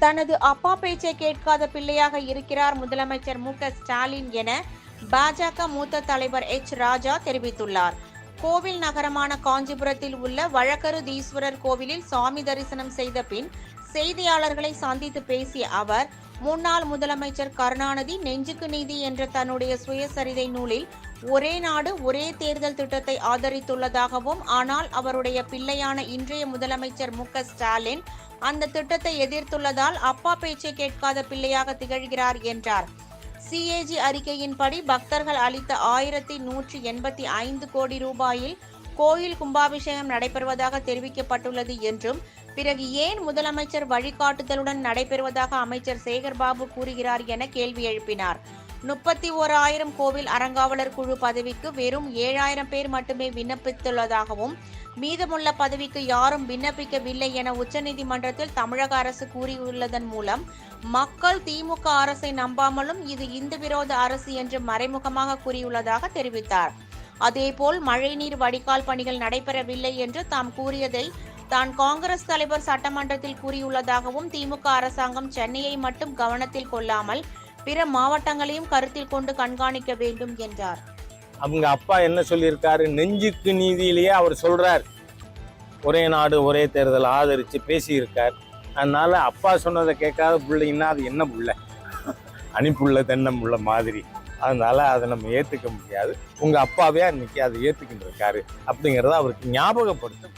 தனது அப்பா பேச்சை கேட்காத பிள்ளையாக இருக்கிறார் முதலமைச்சர் மு.க.ஸ்டாலின் என பாஜக மூத்த தலைவர் ராஜா தெரிவித்துள்ளார். கோவில் நகரமான காஞ்சிபுரத்தில் உள்ள வழக்கருதீஸ்வரர் கோவிலில் சாமி தரிசனம் செய்த பின் செய்தியாளர்களை சந்தித்து பேசிய அவர், முன்னாள் முதலமைச்சர் கருணாநிதி நெஞ்சுக்கு நீதி என்ற தன்னுடைய சுயசரிதை நூலில் ஒரே நாடு ஒரே தேர்தல் திட்டத்தை ஆதரித்துள்ளதாகவும், ஆனால் அவருடைய பிள்ளையான இன்றைய முதலமைச்சர் மு.க.ஸ்டாலின் அந்த திட்டத்தை எதிர்த்துள்ளதால் அப்பா பேச்சை கேட்காத பிள்ளையாக திகழ்கிறார் என்றார். சிஏஜி அறிக்கையின்படி பக்தர்கள் அளித்த 1185 கோடி ரூபாயில் கோயில் கும்பாபிஷேகம் நடைபெறுவதாக தெரிவிக்கப்பட்டுள்ளது என்றும், பிறகு ஏன் முதலமைச்சர் வழிகாட்டுதலுடன் நடைபெறுவதாக அமைச்சர் சேகர்பாபு கூறுகிறார் என கேள்வி எழுப்பினார். 31,000 கோவில் அறங்காவலர் குழு பதவிக்கு வெறும் 7,000 பேர் மட்டுமே விண்ணப்பித்துள்ளதாகவும், மீதமுள்ள பதவிக்கு யாரும் விண்ணப்பிக்கவில்லை என உச்சநீதிமன்றத்தில் தமிழக அரசு கூறியுள்ளதன் மூலம் மக்கள் திமுக அரசை நம்பாமலும் இது இந்து விரோத அரசு என்று மறைமுகமாக கூறியுள்ளதாக தெரிவித்தார். அதேபோல் மழைநீர் வடிகால் பணிகள் நடைபெறவில்லை என்று தாம் கூறியதை தான் காங்கிரஸ் தலைவர் சட்டமன்றத்தில் கூறியுள்ளதாகவும், திமுக அரசாங்கம் சென்னையை மட்டும் கவனத்தில் கொள்ளாமல் பிற மாவட்டங்களையும் கருத்தில் கொண்டு கண்காணிக்க வேண்டும் என்றார். அவங்க அப்பா என்ன சொல்லியிருக்காரு, நெஞ்சுக்கு நீதியிலேயே அவர் சொல்றார், ஒரே நாடு ஒரே தேர்தல் ஆதரித்து பேசியிருக்கார். அதனால அப்பா சொன்னதை கேட்காத பிள்ளைங்கன்னா அது என்ன புள்ள, அணிப்புள்ள தென்னம்புள்ள மாதிரி. அதனால அதை நம்ம ஏற்றுக்க முடியாது. உங்கள் அப்பாவே அன்னைக்கு அதை ஏற்றுக்கிட்டு இருக்காரு அப்படிங்கிறத அவருக்கு ஞாபகப்படுத்த